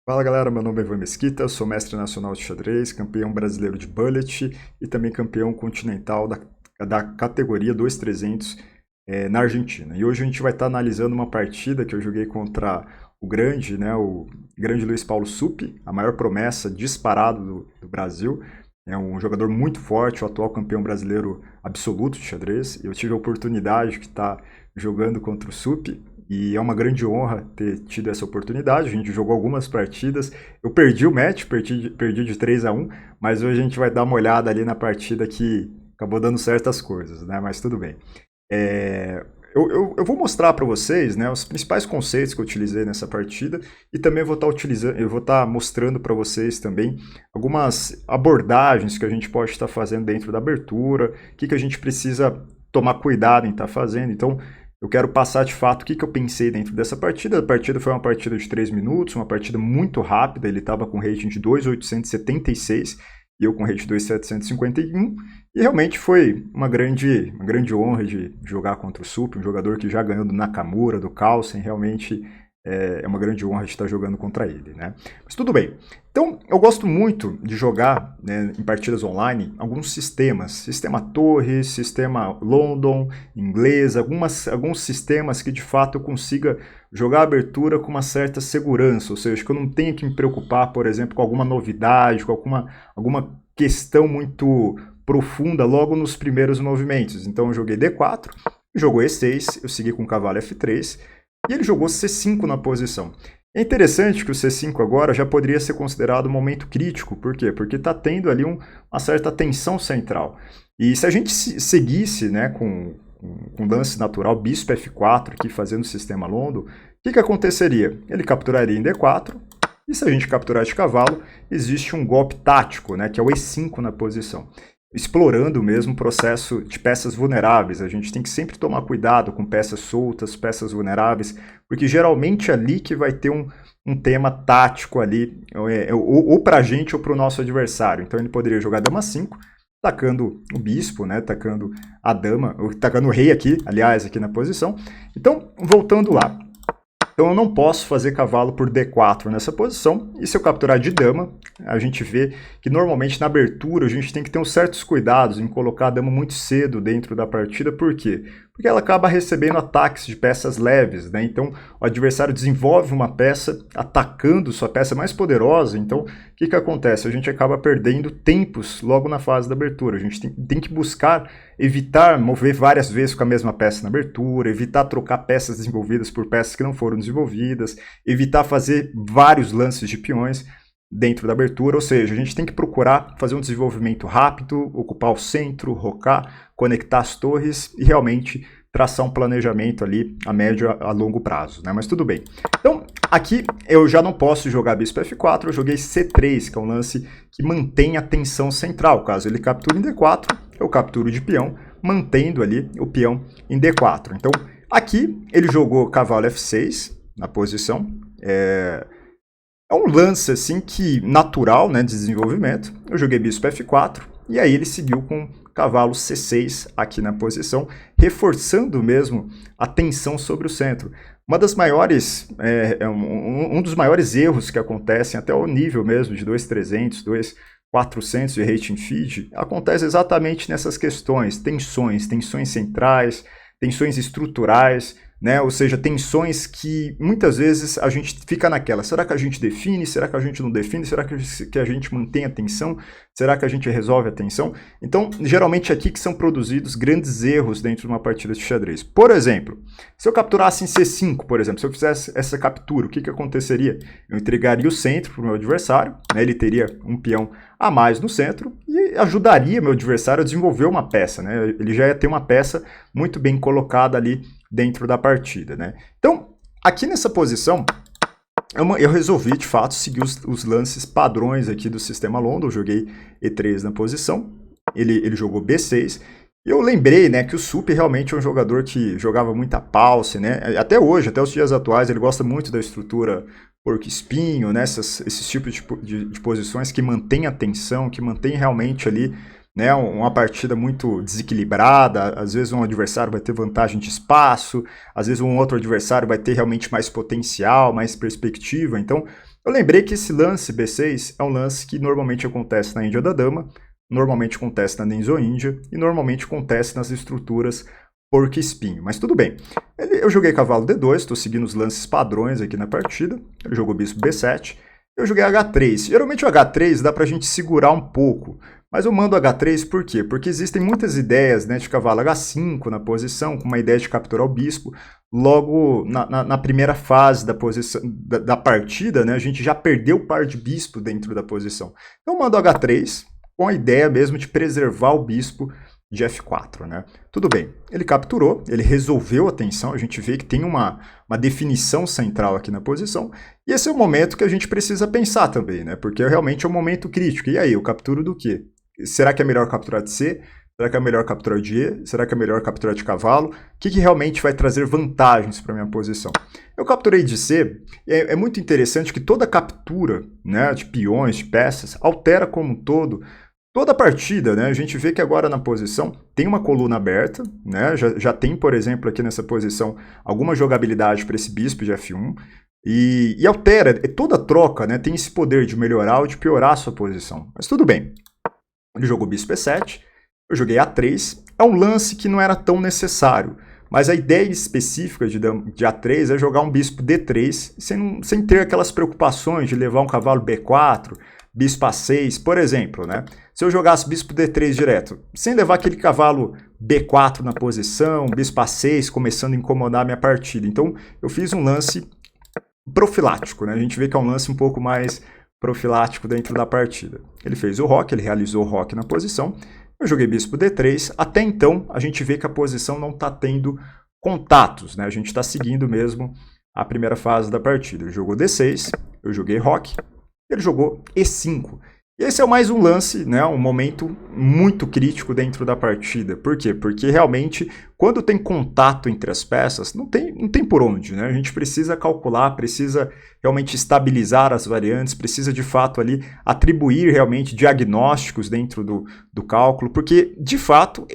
Fala galera, meu nome é Ivan Mesquita, sou mestre nacional de xadrez, campeão brasileiro de bullet e também campeão continental da categoria 2300 na Argentina. E hoje a gente vai estar analisando uma partida que eu joguei contra o grande Luiz Paulo Suppi, a maior promessa disparado do Brasil. É um jogador muito forte, o atual campeão brasileiro absoluto de xadrez. Eu tive a oportunidade de estar jogando contra o Suppi. E é uma grande honra ter tido essa oportunidade. A gente jogou algumas partidas. Eu perdi o match, perdi de 3-1, mas hoje a gente vai dar uma olhada ali na partida que acabou dando certas coisas, né? Mas tudo bem. Eu vou mostrar para vocês, né, os principais conceitos que eu utilizei nessa partida e também eu vou estar mostrando para vocês também algumas abordagens que a gente pode estar fazendo dentro da abertura, o que a gente precisa tomar cuidado em estar fazendo. Então, eu quero passar de fato o que eu pensei dentro dessa partida. A partida foi uma partida de 3 minutos, uma partida muito rápida. Ele estava com rating de 2.876 e eu com rating de 2.751. E realmente foi uma grande honra de jogar contra o Suppi, um jogador que já ganhou do Nakamura, do Carlsen. Realmente é uma grande honra de estar jogando contra ele, né? Mas tudo bem. Então, eu gosto muito de jogar, né, em partidas online alguns sistemas. Sistema Torre, sistema London, inglês, alguns sistemas que de fato eu consiga jogar a abertura com uma certa segurança. Ou seja, que eu não tenha que me preocupar, por exemplo, com alguma novidade, com alguma questão muito profunda logo nos primeiros movimentos. Então, eu joguei D4, jogou E6, eu segui com o cavalo F3, e ele jogou C5 na posição. É interessante que o C5 agora já poderia ser considerado um momento crítico. Por quê? Porque está tendo ali uma certa tensão central. E se a gente seguisse, né, com lance natural, bispo F4, aqui fazendo o sistema London, o que aconteceria? Ele capturaria em D4, e se a gente capturar de cavalo, existe um golpe tático, né, que é o E5 na posição. Explorando mesmo o processo de peças vulneráveis. A gente tem que sempre tomar cuidado com peças soltas, peças vulneráveis, porque geralmente é ali que vai ter um tema tático ali, ou para a gente ou para o nosso adversário. Então ele poderia jogar dama 5, atacando o bispo, né, atacando a dama, atacando o rei aqui, aliás, aqui na posição. Então, voltando lá. Então eu não posso fazer cavalo por D4 nessa posição, e se eu capturar de dama, a gente vê que normalmente na abertura a gente tem que ter uns certos cuidados em colocar a dama muito cedo dentro da partida. Por quê? Porque ela acaba recebendo ataques de peças leves, né? Então o adversário desenvolve uma peça atacando sua peça mais poderosa. Então o que acontece? A gente acaba perdendo tempos logo na fase da abertura. A gente tem que buscar evitar mover várias vezes com a mesma peça na abertura, evitar trocar peças desenvolvidas por peças que não foram desenvolvidas, evitar fazer vários lances de peões dentro da abertura. Ou seja, a gente tem que procurar fazer um desenvolvimento rápido, ocupar o centro, rocar, conectar as torres e realmente traçar um planejamento ali a médio a longo prazo, né? Mas tudo bem. Então, aqui eu já não posso jogar bispo F4, eu joguei C3, que é um lance que mantém a tensão central. Caso ele capture em D4, eu capturo de peão, mantendo ali o peão em D4. Então, aqui ele jogou cavalo F6 na posição. É um lance assim que natural, né, de desenvolvimento. Eu joguei bispo F4 e aí ele seguiu com cavalo C6 aqui na posição, reforçando mesmo a tensão sobre o centro. Uma das maiores, um dos maiores erros que acontecem até o nível mesmo de 2.300, 2.400 de rating feed, acontece exatamente nessas questões, tensões centrais, tensões estruturais, né? Ou seja, tensões que muitas vezes a gente fica naquela, será que a gente define, será que a gente não define, será que a gente mantém a tensão, será que a gente resolve a tensão? Então, geralmente é aqui que são produzidos grandes erros dentro de uma partida de xadrez. Por exemplo, se eu capturasse em C5, por exemplo, se eu fizesse essa captura, o que aconteceria? Eu entregaria o centro para o meu adversário, né? Ele teria um peão a mais no centro e ajudaria meu adversário a desenvolver uma peça, né? Ele já ia ter uma peça muito bem colocada ali dentro da partida, né? Então, aqui nessa posição, eu resolvi, de fato, seguir os lances padrões aqui do sistema London. Eu joguei E3 na posição, ele jogou B6, e eu lembrei, né, que o Suppi realmente é um jogador que jogava muita Pulse, né? Até hoje, até os dias atuais, ele gosta muito da estrutura porco-espinho, né? Esses tipos de posições que mantém a tensão, que mantém realmente ali né, uma partida muito desequilibrada, às vezes um adversário vai ter vantagem de espaço, às vezes um outro adversário vai ter realmente mais potencial, mais perspectiva. Então, eu lembrei que esse lance B6 é um lance que normalmente acontece na Índia da Dama, normalmente acontece na Nenzo-Índia e normalmente acontece nas estruturas porco-espinho. Mas tudo bem. Eu joguei cavalo D2, estou seguindo os lances padrões aqui na partida. Ele jogou bispo B7. Eu joguei H3. Geralmente o H3 dá para a gente segurar um pouco. Mas eu mando H3 por quê? Porque existem muitas ideias, né, de cavalo H5 na posição, com uma ideia de capturar o bispo. Logo na primeira fase da posição da partida, né, a gente já perdeu o par de bispo dentro da posição. Então eu mando H3 com a ideia mesmo de preservar o bispo de F4, né? Tudo bem, ele capturou, ele resolveu a tensão, a gente vê que tem uma definição central aqui na posição, e esse é o momento que a gente precisa pensar também, né? Porque realmente é um momento crítico. E aí, eu capturo do quê? Será que é melhor capturar de C? Será que é melhor capturar de E? Será que é melhor capturar de cavalo? O que realmente vai trazer vantagens para a minha posição? Eu capturei de C, e é muito interessante que toda captura, né, de peões, de peças, altera como um todo toda a partida, né? A gente vê que agora na posição tem uma coluna aberta, né? Já tem, por exemplo, aqui nessa posição alguma jogabilidade para esse bispo de F1 e altera, toda troca, né? Tem esse poder de melhorar ou de piorar a sua posição. Mas tudo bem. Ele jogou bispo E7, eu joguei A3. É um lance que não era tão necessário, mas a ideia específica de A3 é jogar um bispo D3 sem ter aquelas preocupações de levar um cavalo B4, bispo A6, por exemplo, né? Se eu jogasse bispo D3 direto, sem levar aquele cavalo B4 na posição, bispo A6 começando a incomodar a minha partida. Então, eu fiz um lance profilático, né? A gente vê que é um lance um pouco mais profilático dentro da partida. Ele fez o roque, ele realizou o roque na posição. Eu joguei bispo D3. Até então, a gente vê que a posição não está tendo contatos, né? A gente está seguindo mesmo a primeira fase da partida. Ele jogou D6, eu joguei roque. Ele jogou E5. E esse é mais um lance, né, um momento muito crítico dentro da partida. Por quê? Porque realmente, quando tem contato entre as peças, não tem por onde, né? A gente precisa calcular, precisa realmente estabilizar as variantes, precisa de fato ali atribuir realmente diagnósticos dentro do cálculo, porque de fato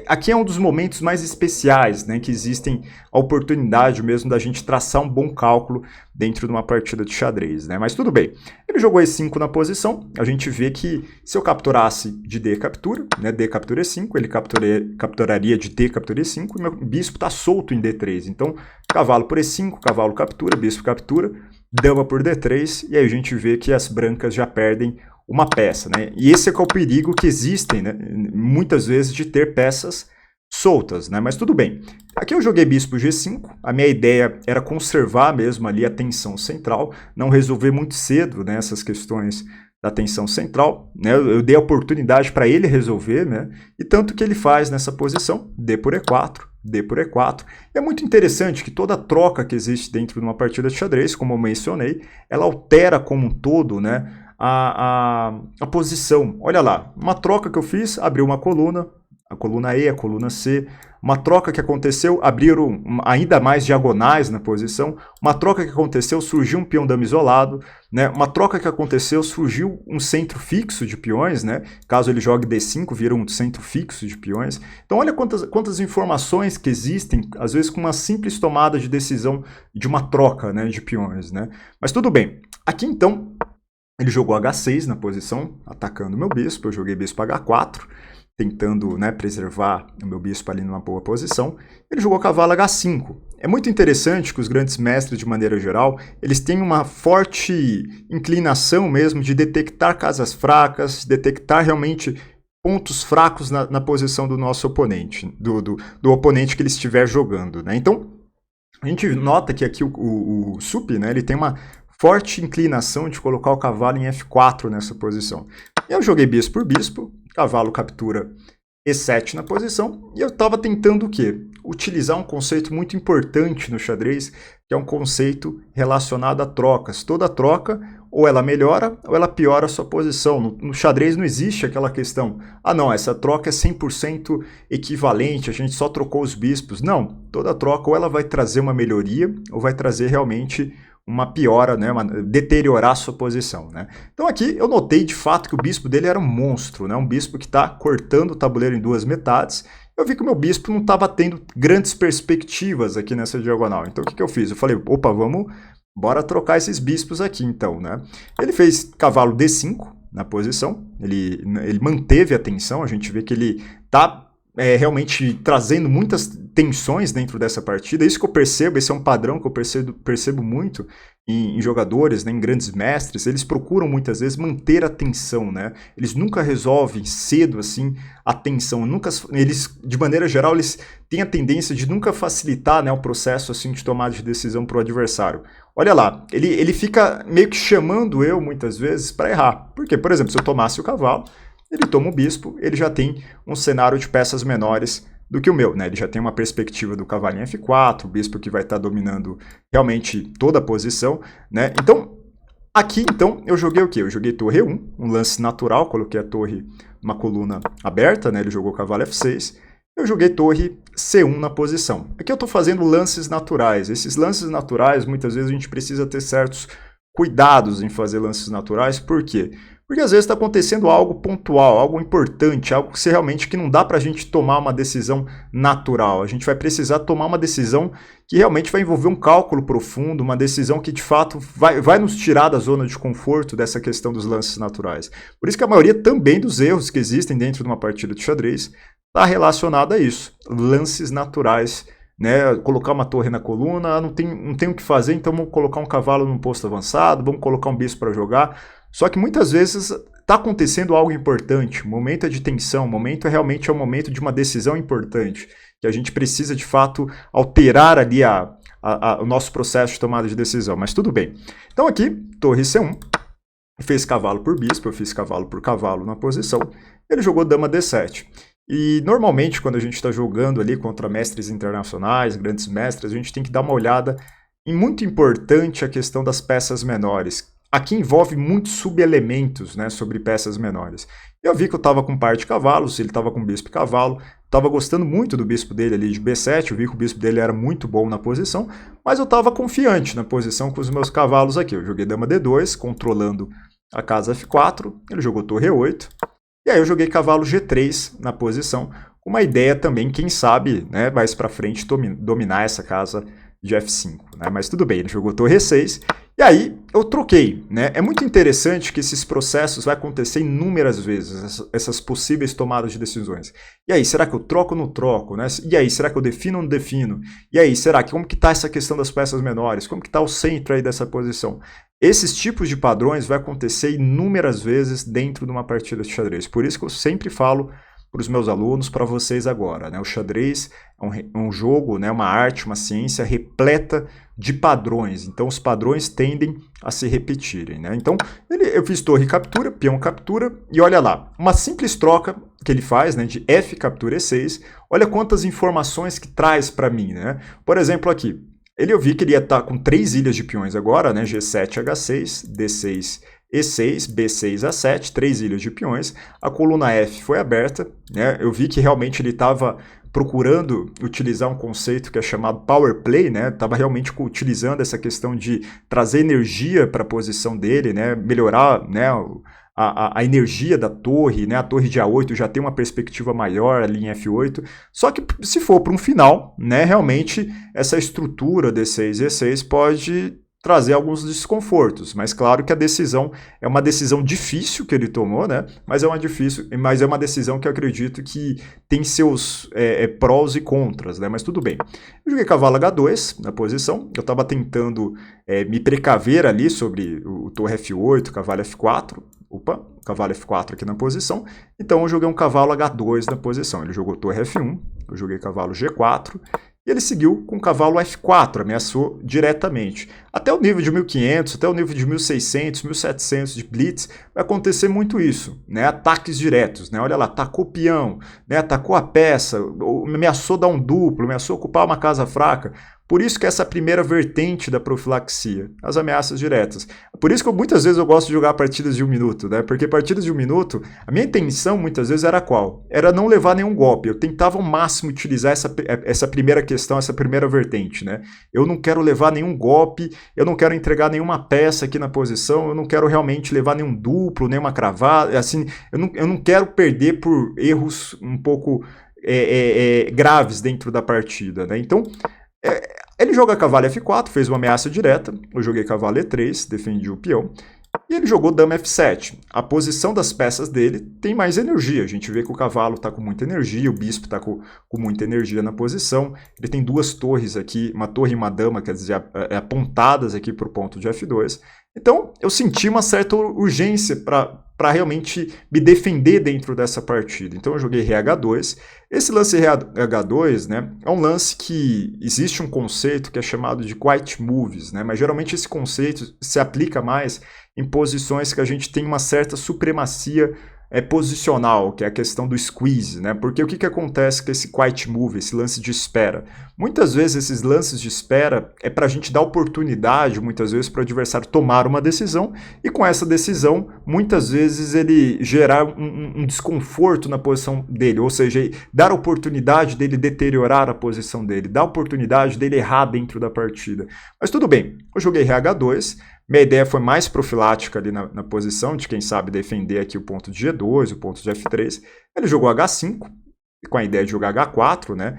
aqui é um dos momentos mais especiais, né, que existem a oportunidade mesmo da gente traçar um bom cálculo dentro de uma partida de xadrez, né? Mas tudo bem. Ele jogou E5 na posição, a gente vê que se eu capturasse de D captura, né, D captura E5, ele capturaria de D captura E5, e meu bispo está solto em D3, então cavalo por E5, cavalo captura, bispo captura, dama por D3, e aí a gente vê que as brancas já perdem uma peça, né? E esse é que é o perigo que existem, né, muitas vezes de ter peças soltas, né? Mas tudo bem. Aqui eu joguei bispo G5, a minha ideia era conservar mesmo ali a tensão central, não resolver muito cedo, né, essas questões da tensão central, né? Eu dei a oportunidade para ele resolver, né? E tanto que ele faz nessa posição, D por E4, D por E4. E é muito interessante que toda troca que existe dentro de uma partida de xadrez, como eu mencionei, ela altera como um todo, né, a posição. Olha lá, uma troca que eu fiz, abriu uma coluna, a coluna E, a coluna C. Uma troca que aconteceu, abriram ainda mais diagonais na posição. Uma troca que aconteceu, surgiu um peão dama isolado, né? Uma troca que aconteceu, surgiu um centro fixo de peões, né? Caso ele jogue D5, vira um centro fixo de peões. Então olha quantas informações que existem, às vezes com uma simples tomada de decisão de uma troca, né, de peões, né? Mas tudo bem. Aqui então, ele jogou H6 na posição, atacando o meu bispo. Eu joguei bispo H4. Tentando, né, preservar o meu bispo ali numa boa posição. Ele jogou cavalo H5. É muito interessante que os grandes mestres, de maneira geral, eles têm uma forte inclinação mesmo de detectar casas fracas, detectar realmente pontos fracos na posição do nosso oponente, do oponente que ele estiver jogando, né? Então, a gente nota que aqui o Sup, né, ele tem uma forte inclinação de colocar o cavalo em F4 nessa posição. Eu joguei bispo por bispo, cavalo captura E7 na posição, e eu estava tentando o quê? Utilizar um conceito muito importante no xadrez, que é um conceito relacionado a trocas. Toda troca, ou ela melhora, ou ela piora a sua posição. No xadrez não existe aquela questão, ah não, essa troca é 100% equivalente, a gente só trocou os bispos. Não, toda troca ou ela vai trazer uma melhoria, ou vai trazer realmente uma piora, né, deteriorar a sua posição, né? Então aqui eu notei de fato que o bispo dele era um monstro, né? Um bispo que está cortando o tabuleiro em duas metades. Eu vi que o meu bispo não estava tendo grandes perspectivas aqui nessa diagonal. Então o que eu fiz? Eu falei, opa, bora trocar esses bispos aqui então, né? Ele fez cavalo D5 na posição, ele manteve a tensão, a gente vê que ele está realmente trazendo muitas tensões dentro dessa partida. Isso que eu percebo, esse é um padrão que eu percebo muito em jogadores, né, em grandes mestres. Eles procuram muitas vezes manter a tensão, né? Eles nunca resolvem cedo assim a tensão. Eles, de maneira geral, eles têm a tendência de nunca facilitar, né, o processo assim de tomada de decisão para o adversário. Olha lá, ele fica meio que chamando eu muitas vezes para errar. Porque, por exemplo, se eu tomasse o cavalo, ele toma o bispo, ele já tem um cenário de peças menores do que o meu, né? Ele já tem uma perspectiva do cavalinho F4, o bispo que vai estar dominando realmente toda a posição, né? Então, aqui, então, eu joguei o quê? Eu joguei torre E1, um lance natural, coloquei a torre numa coluna aberta, né? Ele jogou cavalo F6. Eu joguei torre C1 na posição. Aqui eu estou fazendo lances naturais. Esses lances naturais, muitas vezes a gente precisa ter certos cuidados em fazer lances naturais. Por quê? Porque às vezes está acontecendo algo pontual, algo importante, algo que realmente que não dá para a gente tomar uma decisão natural. A gente vai precisar tomar uma decisão que realmente vai envolver um cálculo profundo, uma decisão que de fato vai nos tirar da zona de conforto dessa questão dos lances naturais. Por isso que a maioria também dos erros que existem dentro de uma partida de xadrez está relacionada a isso, lances naturais. Né, colocar uma torre na coluna, não tem o que fazer, então vamos colocar um cavalo num posto avançado, vamos colocar um bispo para jogar. Só que muitas vezes está acontecendo algo importante, o momento é de tensão, o momento realmente é o momento de uma decisão importante, que a gente precisa de fato alterar ali o nosso processo de tomada de decisão, mas tudo bem. Então aqui, torre C1, fez cavalo por bispo, eu fiz cavalo por cavalo na posição, ele jogou dama D7. E normalmente quando a gente está jogando ali contra mestres internacionais, grandes mestres, a gente tem que dar uma olhada em muito importante a questão das peças menores. Aqui envolve muitos subelementos, né, sobre peças menores. Eu vi que eu estava com um par de cavalos, ele estava com bispo e cavalo, estava gostando muito do bispo dele ali de B7, eu vi que o bispo dele era muito bom na posição, mas eu estava confiante na posição com os meus cavalos aqui. Eu joguei dama D2, controlando a casa F4, ele jogou torre E8, e aí eu joguei cavalo G3 na posição, com uma ideia também, quem sabe, né, mais para frente dominar essa casa de F5, né? Mas tudo bem, ele jogou torre E6, e aí eu troquei, né? É muito interessante que esses processos vão acontecer inúmeras vezes, essas possíveis tomadas de decisões. E aí, será que eu troco ou não troco, né? E aí, será que eu defino ou não defino? E aí, será que como que está essa questão das peças menores? Como que está o centro aí dessa posição? Esses tipos de padrões vão acontecer inúmeras vezes dentro de uma partida de xadrez. Por isso que eu sempre falo para os meus alunos, para vocês agora, né? O xadrez é um jogo, né? Uma arte, uma ciência repleta de padrões. Então os padrões tendem a se repetirem, né? Então eu fiz torre captura, peão captura, e olha lá, uma simples troca que ele faz, né, de F captura E6, olha quantas informações que traz para mim, né? Por exemplo aqui, eu vi que ele ia estar com 3 ilhas de peões agora, né? G7, H6, D6, E6, B6, A7, 3 ilhas de peões. A coluna F foi aberta, né? Eu vi que realmente ele estava procurando utilizar um conceito que é chamado power play, né? Estava realmente utilizando essa questão de trazer energia para a posição dele, né? Melhorar, né, a energia da torre, né? A torre de A8 já tem uma perspectiva maior ali em F8, só que se for para um final, né, realmente essa estrutura D6 e E6 pode trazer alguns desconfortos, mas claro que a decisão é uma decisão difícil que ele tomou, né? Mas é uma decisão que eu acredito que tem seus prós e contras, né? Mas tudo bem. Eu joguei cavalo H2 na posição, eu estava tentando me precaver ali sobre o torre F8, cavalo F4, cavalo F4 aqui na posição, então eu joguei um cavalo H2 na posição, ele jogou torre F1, eu joguei cavalo G4, e ele seguiu com o cavalo F4, ameaçou diretamente. Até o nível de 1500, até o nível de 1600, 1700 de blitz, vai acontecer muito isso, né? Ataques diretos, né? Olha lá, atacou o peão, né? Atacou a peça, ameaçou dar um duplo, ameaçou ocupar uma casa fraca. Por isso que essa primeira vertente da profilaxia, as ameaças diretas. Por isso que muitas vezes eu gosto de jogar partidas de 1 minuto, né? Porque partidas de 1 minuto, a minha intenção muitas vezes era qual? Era não levar nenhum golpe. Eu tentava ao máximo utilizar essa primeira questão, essa primeira vertente, né? Eu não quero levar nenhum golpe, eu não quero entregar nenhuma peça aqui na posição, eu não quero realmente levar nenhum duplo, nenhuma cravada, assim, eu não quero perder por erros um pouco graves dentro da partida, né? Então, ele joga cavalo F4, fez uma ameaça direta, eu joguei cavalo E3, defendi o peão, e ele jogou dama F7. A posição das peças dele tem mais energia, a gente vê que o cavalo está com muita energia, o bispo está com muita energia na posição, ele tem duas torres aqui, uma torre e uma dama, quer dizer, apontadas aqui para o ponto de F2, então eu senti uma certa urgência para realmente me defender dentro dessa partida. Então eu joguei rei H2. Esse lance rei H2, né, é um lance que existe um conceito que é chamado de quiet moves, né, mas geralmente esse conceito se aplica mais em posições que a gente tem uma certa supremacia posicional, que é a questão do squeeze, né? Porque o que acontece com esse quiet move, esse lance de espera? Muitas vezes esses lances de espera é para a gente dar oportunidade, muitas vezes, para o adversário tomar uma decisão e com essa decisão, muitas vezes ele gerar um desconforto na posição dele, ou seja, dar a oportunidade dele deteriorar a posição dele, dar a oportunidade dele errar dentro da partida. Mas tudo bem, eu joguei RH2, minha ideia foi mais profilática ali na posição, de quem sabe defender aqui o ponto de G2, o ponto de F3. Ele jogou H5, com a ideia de jogar H4, né?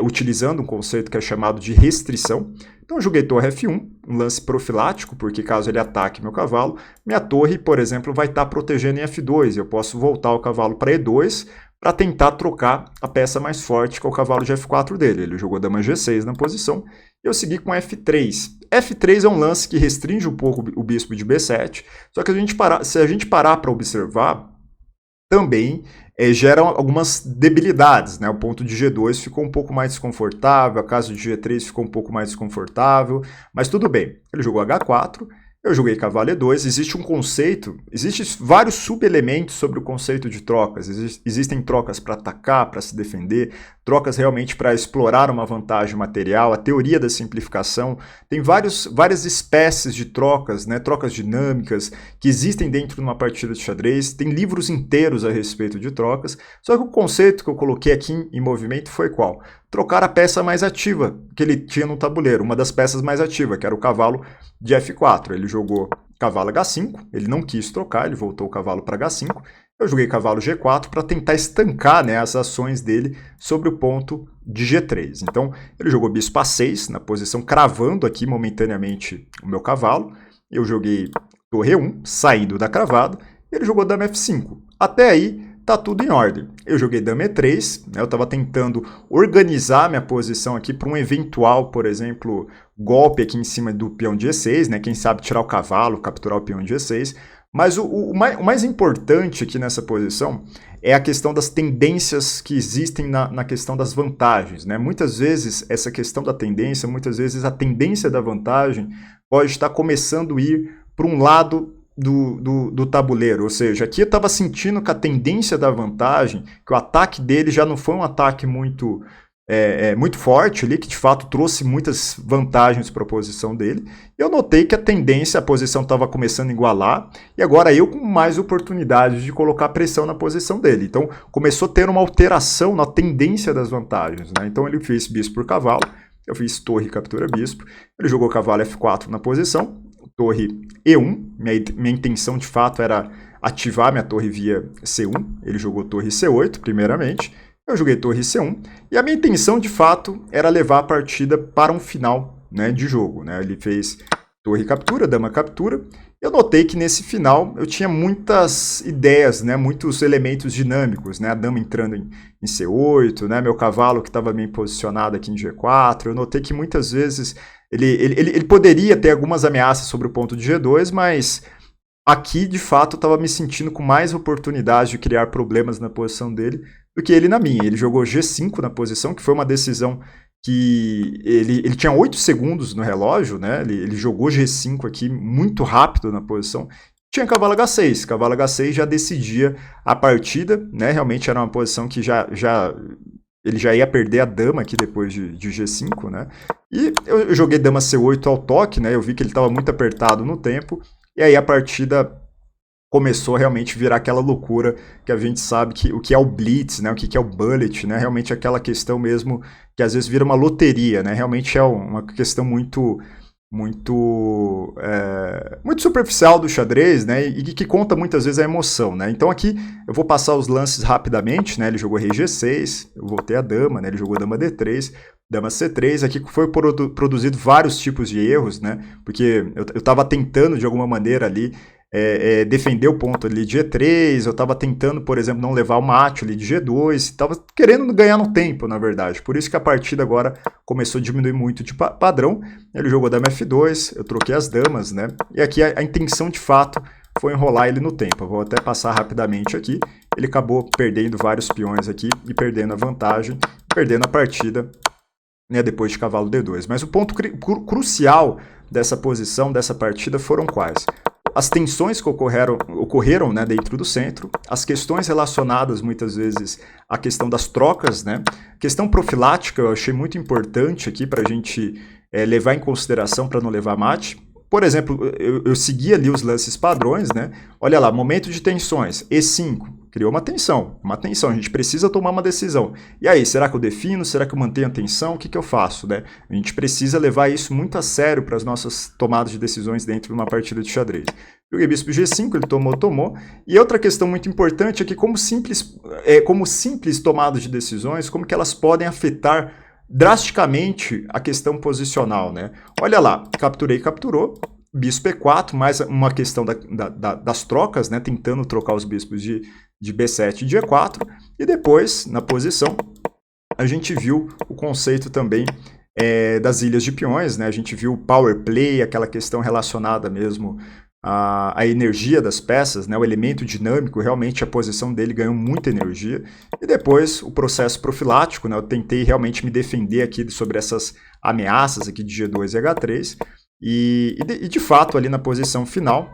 Utilizando um conceito que é chamado de restrição. Então eu joguei torre F1, um lance profilático, porque caso ele ataque meu cavalo, minha torre, por exemplo, vai estar protegendo em F2. Eu posso voltar o cavalo para E2 para tentar trocar a peça mais forte, que é o cavalo de F4 dele. Ele jogou dama G6 na posição, e eu segui com F3. F3 é um lance que restringe um pouco o bispo de B7, só que se a gente parar para observar, também gera algumas debilidades, né? O ponto de G2 ficou um pouco mais desconfortável, a casa de G3 ficou um pouco mais desconfortável, mas tudo bem. Ele jogou H4, eu joguei cavalo E2, existe um conceito, existem vários subelementos sobre o conceito de trocas. Existem trocas para atacar, para se defender, trocas realmente para explorar uma vantagem material, a teoria da simplificação. Tem várias espécies de trocas, né, trocas dinâmicas, que existem dentro de uma partida de xadrez. Tem livros inteiros a respeito de trocas, só que o conceito que eu coloquei aqui em movimento foi qual? Trocar a peça mais ativa que ele tinha no tabuleiro, uma das peças mais ativas, que era o cavalo de F4. Ele jogou cavalo H5, ele não quis trocar, ele voltou o cavalo para H5. Eu joguei cavalo G4 para tentar estancar, né, as ações dele sobre o ponto de G3. Então, ele jogou bispo A6, na posição cravando aqui momentaneamente o meu cavalo. Eu joguei torre E1, saindo da cravada, e ele jogou dama F5. Até aí, tá tudo em ordem. Eu joguei dama E3, né, eu estava tentando organizar minha posição aqui para um eventual, por exemplo, golpe aqui em cima do peão de E6, né, quem sabe tirar o cavalo, capturar o peão de E6. Mas o mais importante aqui nessa posição é a questão das tendências que existem na questão das vantagens, né? Muitas vezes essa questão da tendência, muitas vezes a tendência da vantagem pode estar começando a ir para um lado do tabuleiro, ou seja, aqui eu estava sentindo que a tendência da vantagem, que o ataque dele já não foi um ataque muito forte ali, que de fato trouxe muitas vantagens para a posição dele, e eu notei que a tendência, a posição estava começando a igualar, e agora eu com mais oportunidades de colocar pressão na posição dele, então começou a ter uma alteração na tendência das vantagens, né? Então ele fez bispo por cavalo, eu fiz torre captura bispo, ele jogou cavalo F4 na posição, torre E1, minha intenção de fato era ativar minha torre via C1, ele jogou torre C8 primeiramente, eu joguei torre C1, e a minha intenção de fato era levar a partida para um final, né, de jogo, né? Ele fez torre captura, dama captura, eu notei que nesse final eu tinha muitas ideias, né, muitos elementos dinâmicos, né, a dama entrando em C8, né, meu cavalo que estava bem posicionado aqui em G4, eu notei que muitas vezes ele poderia ter algumas ameaças sobre o ponto de G2, mas aqui, de fato, eu estava me sentindo com mais oportunidade de criar problemas na posição dele do que ele na minha. Ele jogou G5 na posição, que foi uma decisão que ele tinha 8 segundos no relógio, né? Ele jogou G5 aqui muito rápido na posição. Tinha cavalo H6. Cavalo H6 já decidia a partida, né? Realmente era uma posição que já ele já ia perder a dama aqui depois de G5, né? E eu joguei dama C8 ao toque, né? Eu vi que ele estava muito apertado no tempo, e aí a partida começou a realmente virar aquela loucura que a gente sabe que o que é o blitz, né? O que é o bullet, né? Realmente aquela questão mesmo que às vezes vira uma loteria, né? Realmente é uma questão muito superficial do xadrez, né? E que conta muitas vezes a emoção, né? Então aqui eu vou passar os lances rapidamente, né? Ele jogou rei G6, eu voltei a dama, né? Ele jogou dama D3, dama C3. Aqui foi produzido vários tipos de erros, né? Porque eu estava tentando de alguma maneira ali defender o ponto ali de G3, eu estava tentando, por exemplo, não levar o mate ali de G2, estava querendo ganhar no tempo, na verdade. Por isso que a partida agora começou a diminuir muito de padrão. Ele jogou dama F2, eu troquei as damas, né? E aqui a intenção de fato foi enrolar ele no tempo. Eu vou até passar rapidamente aqui. Ele acabou perdendo vários peões aqui e perdendo a vantagem, perdendo a partida, né, depois de cavalo D2. Mas o ponto crucial dessa posição, dessa partida, foram quais? As tensões que ocorreram, né, dentro do centro, as questões relacionadas muitas vezes à questão das trocas, né? Questão profilática eu achei muito importante aqui para a gente levar em consideração para não levar mate. Por exemplo, eu segui ali os lances padrões, né? Olha lá, momento de tensões, E5, criou uma tensão, a gente precisa tomar uma decisão. E aí, será que eu defino? Será que eu mantenho a tensão? O que eu faço, né? A gente precisa levar isso muito a sério para as nossas tomadas de decisões dentro de uma partida de xadrez. Joguei bispo G5, ele tomou. E outra questão muito importante é que como simples tomadas de decisões, como que elas podem afetar drasticamente a questão posicional, né? Olha lá, capturou, bispo E4, mais uma questão das trocas, né? Tentando trocar os bispos de B7 e de E4, e depois, na posição, a gente viu o conceito também das ilhas de peões, né? A gente viu o power play, aquela questão relacionada mesmo a energia das peças, né, o elemento dinâmico, realmente a posição dele ganhou muita energia. E depois o processo profilático, né, eu tentei realmente me defender aqui sobre essas ameaças aqui de G2 e H3. E de fato, ali na posição final,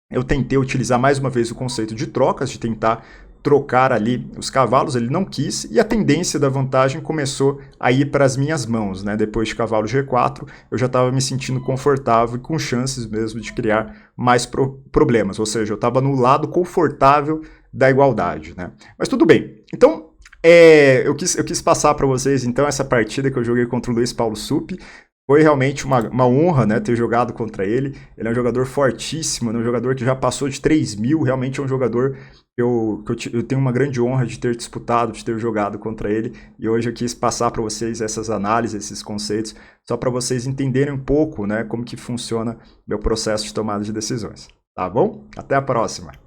eu tentei utilizar mais uma vez o conceito de trocas, de tentar trocar ali os cavalos, ele não quis, e a tendência da vantagem começou a ir para as minhas mãos, né? Depois de cavalo G4, eu já estava me sentindo confortável e com chances mesmo de criar mais problemas, ou seja, eu estava no lado confortável da igualdade, né? Mas tudo bem. Então, eu quis passar para vocês então essa partida que eu joguei contra o Luiz Paulo Suppi. Foi realmente uma honra, né, ter jogado contra ele. Ele é um jogador fortíssimo, né, um jogador que já passou de 3.000. Realmente é um jogador que eu tenho uma grande honra de ter disputado, de ter jogado contra ele. E hoje eu quis passar para vocês essas análises, esses conceitos, só para vocês entenderem um pouco, né, como que funciona meu processo de tomada de decisões. Tá bom? Até a próxima!